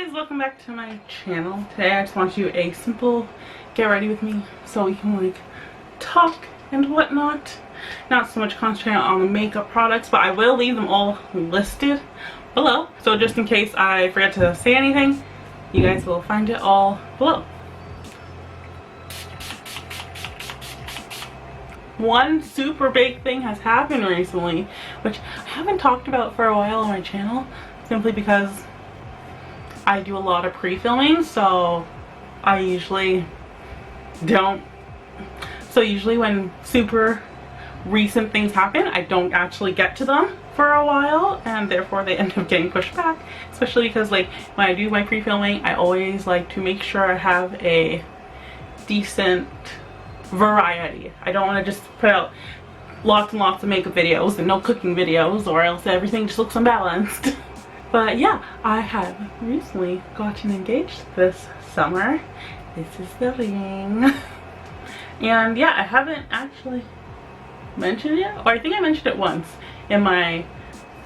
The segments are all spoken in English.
guys, welcome back to my channel. Today I just want to do a simple get ready with me so we can like talk and whatnot. Not so much concentrate on the makeup products, but I will leave them all listed below, so just in case I forget to say anything, you guys will find it all below. One super big thing has happened recently, which I haven't talked about for a while on my channel, simply because I do a lot of pre-filming, so I usually don't. So usually when super recent things happen, I don't actually get to them for a while, and therefore they end up getting pushed back, especially because like when I do my pre-filming, I always like to make sure I have a decent variety. I don't want to just put out lots and lots of makeup videos and no cooking videos, or else everything just looks unbalanced. But yeah, I have recently gotten engaged this summer. This is the ring. And yeah, I haven't actually mentioned it, or I think I mentioned it once in my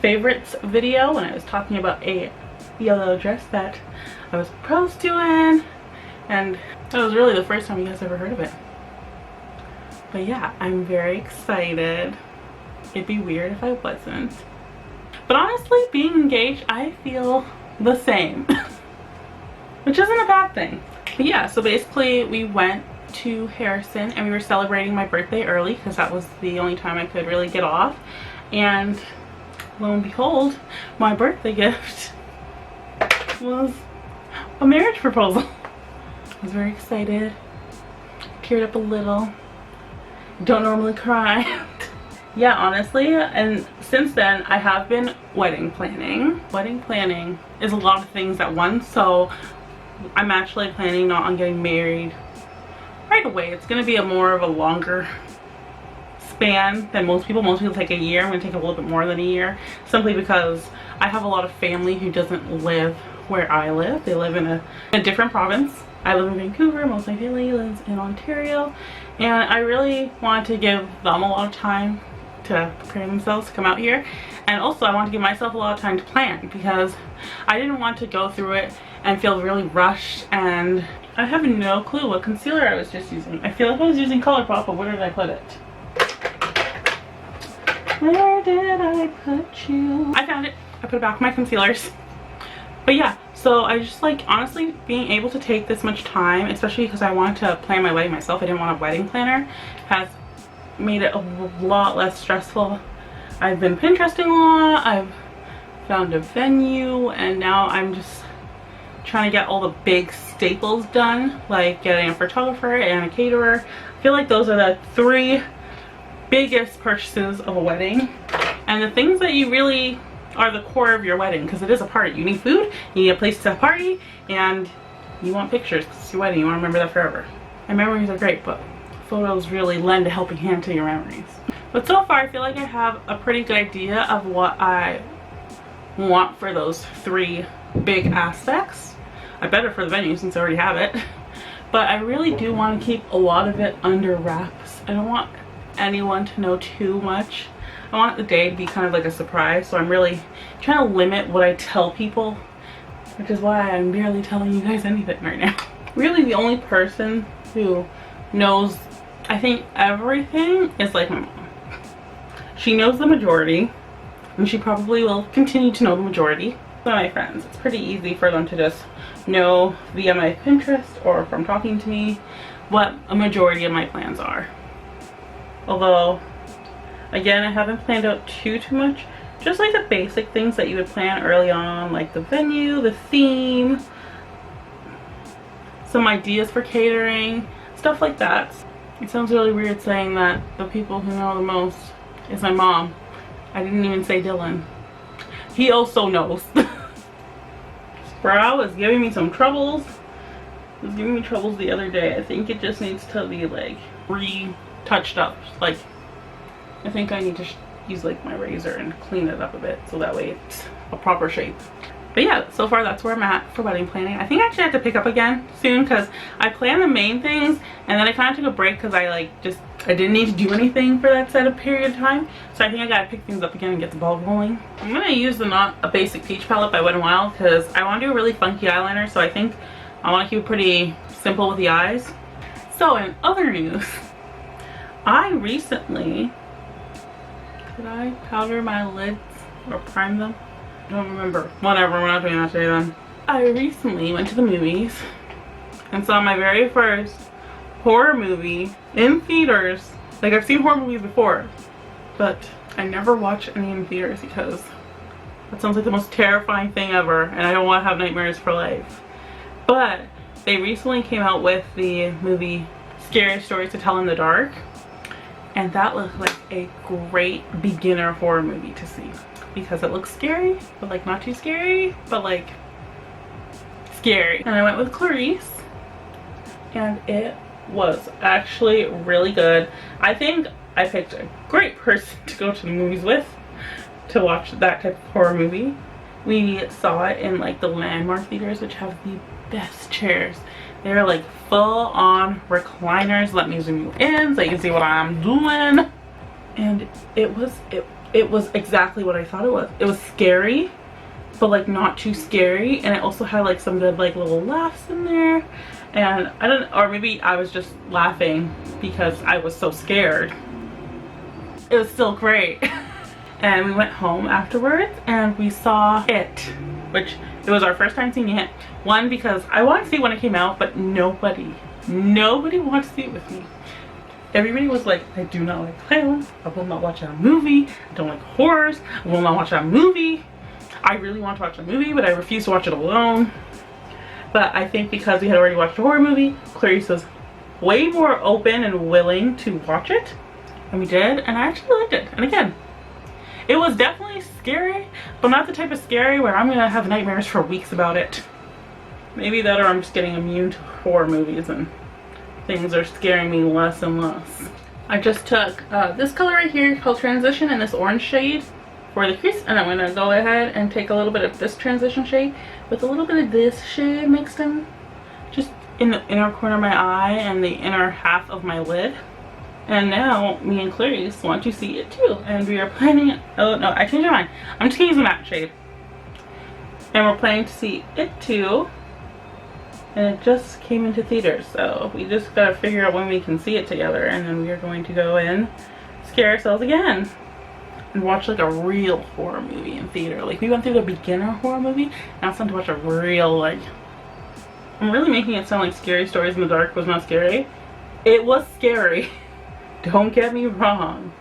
favorites video when I was talking about a yellow dress that I was proposed to in, and that was really the first time you guys ever heard of it. But yeah, I'm very excited. It'd be weird if I wasn't. But honestly, being engaged, I feel the same. Which isn't a bad thing. But yeah, so basically we went to Harrison and we were celebrating my birthday early because that was the only time I could really get off. And lo and behold, my birthday gift was a marriage proposal. I was very excited. Teared up a little. Don't normally cry. Yeah, honestly, and since then I have been wedding planning. Wedding planning is a lot of things at once, so I'm actually planning not on getting married right away. It's going to be a more of a longer span than most people. Most people take a year. I'm going to take a little bit more than a year, simply because I have a lot of family who doesn't live where I live. They live in a different province. I live in Vancouver, most of my family lives in Ontario, and I really want to give them a lot of time to prepare themselves to come out here, and also I want to give myself a lot of time to plan, because I didn't want to go through it and feel really rushed. And I have no clue what concealer I was just using. I feel like I was using Colourpop, but where did I put it? Where did I put you? I found it. I put it back in my concealers. But yeah, so I just like, honestly, being able to take this much time, especially because I wanted to plan my wedding myself, I didn't want a wedding planner, has made it a lot less stressful. I've been Pinteresting a lot, I've found a venue, and now I'm just trying to get all the big staples done, like getting a photographer and a caterer. I feel like those are the three biggest purchases of a wedding, and the things that you really are the core of your wedding, because it is a party. You need food, you need a place to party, and you want pictures because it's your wedding. You want to remember that forever. And memories are great, but photos really lend a helping hand to your memories. But so far I feel like I have a pretty good idea of what I want for those three big aspects. I better for the venue since I already have it. But I really do want to keep a lot of it under wraps. I don't want anyone to know too much. I want the day to be kind of like a surprise, so I'm really trying to limit what I tell people, which is why I'm barely telling you guys anything right now. Really the only person who knows, I think, everything is like my mom. She knows the majority, and she probably will continue to know the majority. Some of my friends, it's pretty easy for them to just know via my Pinterest or from talking to me what a majority of my plans are. Although, again, I haven't planned out too much. Just like the basic things that you would plan early on, like the venue, the theme, some ideas for catering, stuff like that. It sounds really weird saying that the people who know the most is my mom. I didn't even say Dylan. He also knows. Brow is giving me some troubles. It was giving me troubles the other day. I think it just needs to be like retouched up. Like, I think I need to use like my razor and clean it up a bit so that way it's a proper shape. But yeah, so far that's where I'm at for wedding planning. I think I actually have to pick up again soon because I planned the main things and then I kind of took a break because I like just I didn't need to do anything for that set of period of time, so I think I gotta pick things up again and get the ball rolling. I'm gonna use the Not a Basic Peach palette by Wet n Wild because I want to do a really funky eyeliner, so I think I want to keep it pretty simple with the eyes. So in other news, I recently, did I powder my lids or prime them? I don't remember. Whatever, we're not doing that today then. I recently went to the movies and saw my very first horror movie in theaters. Like, I've seen horror movies before, but I never watch any in theaters because that sounds like the most terrifying thing ever and I don't want to have nightmares for life. But they recently came out with the movie Scary Stories to Tell in the Dark, and that looked like a great beginner horror movie to see because it looks scary, but like not too scary, but like scary. And I went with Clarice and it was actually really good. I think I picked a great person to go to the movies with to watch that type of horror movie. We saw it in like the Landmark theaters, which have the best chairs. They're like full on recliners. Let me zoom you in so you can see what I'm doing. And it was exactly what I thought it was. It was scary, but like not too scary, and it also had like some good like little laughs in there. And I don't, or maybe I was just laughing because I was so scared. It was still great. And we went home afterwards and we saw it, which it was our first time seeing it. One, because I wanted to see it when it came out, but nobody wanted to see it with me. Everybody was like, I do not like clowns, I will not watch that movie, I don't like horrors, I will not watch that movie. I really want to watch the movie, but I refuse to watch it alone. But I think because we had already watched a horror movie, Clarice was way more open and willing to watch it. And we did, and I actually liked it. And again, it was definitely scary, but not the type of scary where I'm gonna have nightmares for weeks about it. Maybe that, or I'm just getting immune to horror movies and things are scaring me less and less. I just took this color right here called Transition in this orange shade for the crease, and I'm gonna go ahead and take a little bit of this transition shade with a little bit of this shade mixed in, just in the inner corner of my eye and the inner half of my lid. And now me and Clarice want to see it too, and we are planning, oh no, I changed my mind, I'm just gonna use a matte shade, and we're planning to see it too. And it just came into theaters, so we just gotta figure out when we can see it together, and then we are going to go in, scare ourselves again, and watch like a real horror movie in theater. Like, we went through the beginner horror movie, now it's time to watch a real, like, I'm really making it sound like Scary Stories in the Dark was not scary. It was scary, don't get me wrong.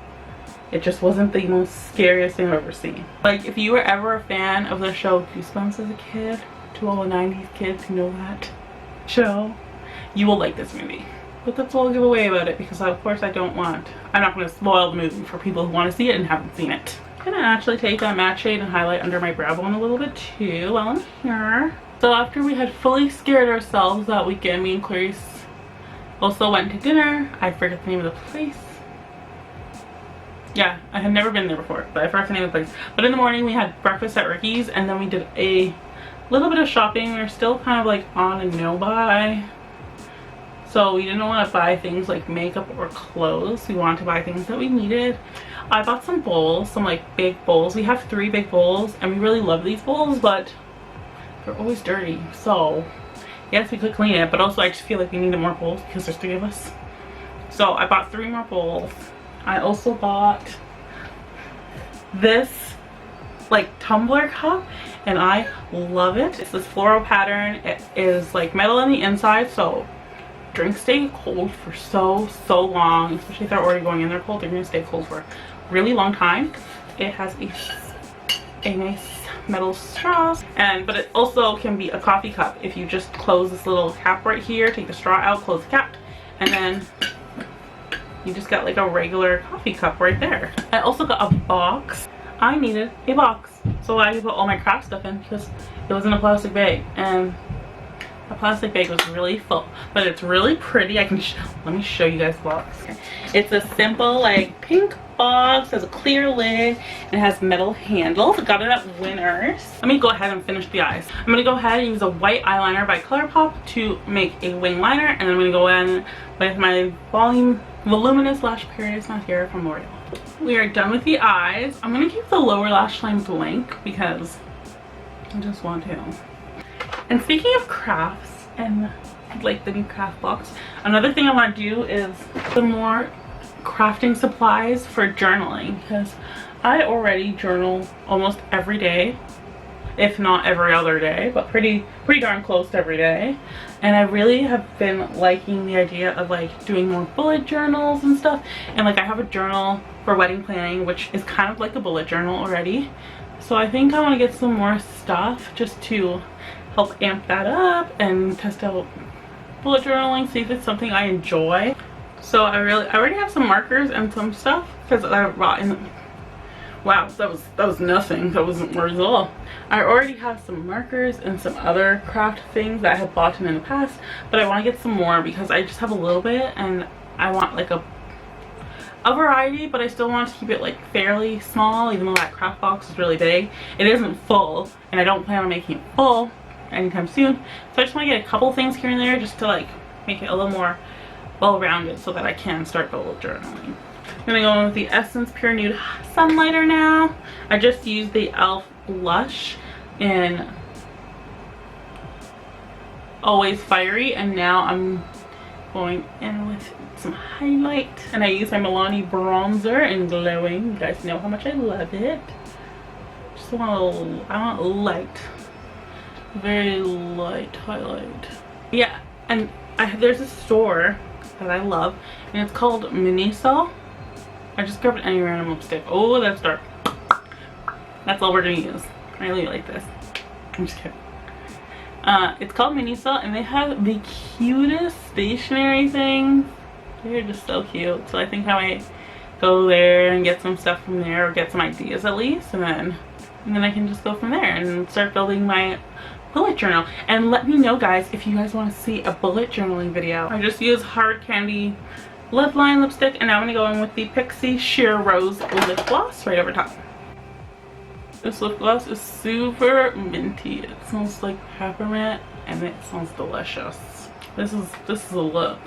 It just wasn't the most scariest thing I've ever seen. Like, if you were ever a fan of the show Goosebumps as a kid, to all the 90s kids who know that show, you will like this movie. But that's all I'll give away about it, because of course I'm not going to spoil the movie for people who want to see it and haven't seen it. I'm going to actually take that matte shade and highlight under my brow bone a little bit too while I'm here. So after we had fully scared ourselves that weekend, me and Clarice also went to dinner. I forget the name of the place. Yeah, I had never been there before, but I forgot the name of the place. But in the morning we had breakfast at Ricky's, and then we did a little bit of shopping. We were still kind of like on a no buy, so we didn't want to buy things like makeup or clothes. We wanted to buy things that we needed. I bought some bowls, some like big bowls. We have 3 big bowls and we really love these bowls, but they're always dirty. So yes, we could clean it, but also I just feel like we needed more bowls because there's 3 of us. So I bought 3 more bowls. I also bought this like tumbler cup, and I love it. It's this floral pattern. It is like metal on the inside, so drinks stay cold for so long, especially if they're already going in there cold. They're gonna stay cold for a really long time. It has a nice metal straw, but it also can be a coffee cup if you just close this little cap right here, take the straw out, close the cap, and then you just got like a regular coffee cup right there. I also got a box. I needed a box so I could put all my craft stuff in because it was in a plastic bag, and the plastic bag was really full, but it's really pretty. I can let me show you guys the box. Okay. It's a simple like pink box, has a clear lid, and it has metal handles. I got it at Winners. Let me go ahead and finish the eyes. I'm gonna go ahead and use a white eyeliner by Colourpop to make a wing liner, and I'm gonna go in with my Voluminous Lash Paradise Mascara from L'Oreal. We are done with the eyes. I'm going to keep the lower lash line blank because I just want to. And speaking of crafts and like the new craft box, another thing I want to do is some more crafting supplies for journaling, because I already journal almost every day, if not every other day, but pretty darn close to every day. And I really have been liking the idea of like doing more bullet journals and stuff. And like I have a journal for wedding planning, which is kind of like a bullet journal already. So I think I want to get some more stuff just to help amp that up and test out bullet journaling, see if it's something I enjoy. So I already have some markers and some stuff because I brought in. Wow, that was nothing. That wasn't words at all. I already have some markers and some other craft things that I have bought in the past, but I want to get some more because I just have a little bit and I want like a variety, but I still want to keep it like fairly small, even though that craft box is really big. It isn't full, and I don't plan on making it full anytime soon. So I just want to get a couple things here and there just to like make it a little more well-rounded so that I can start bullet journaling. I'm gonna go in with the Essence Pure Nude Sunlighter now. I just used the e.l.f. blush in Always Fiery, and now I'm going in with some highlight. And I use my Milani bronzer in Glowing. You guys know how much I love it. Just want I want light, very light highlight. Yeah, and there's a store that I love, and it's called Miniso. I just grabbed any random lipstick. Oh, that's dark. That's all we're gonna use. I really like this. I'm just kidding. It's called Miniso, and they have the cutest stationery things. They're just so cute. So I think I might go there and get some stuff from there, or get some ideas at least, and then I can just go from there and start building my bullet journal. And let me know, guys, if you guys want to see a bullet journaling video. I just use Hard Candy Bloodline lipstick, and now I'm gonna go in with the Pixi Sheer Rose lip gloss right over top. This lip gloss is super minty. It smells like peppermint and it smells delicious. This is a look.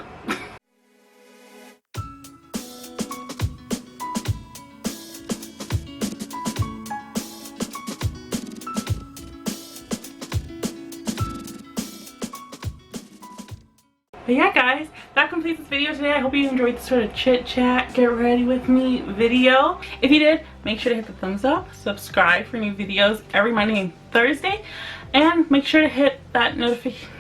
But yeah, guys, that completes this video today. I hope you enjoyed this sort of chit chat, get ready with me video. If you did, make sure to hit the thumbs up, subscribe for new videos every Monday and Thursday, and make sure to hit that notification.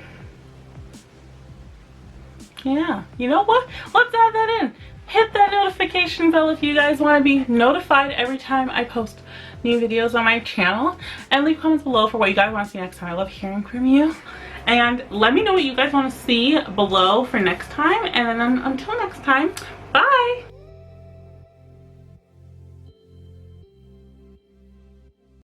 Yeah, you know what? Let's add that in. Hit that notification bell if you guys want to be notified every time I post new videos on my channel, and leave comments below for what you guys want to see next time. I love hearing from you. And let me know what you guys want to see below for next time. And then until next time, bye!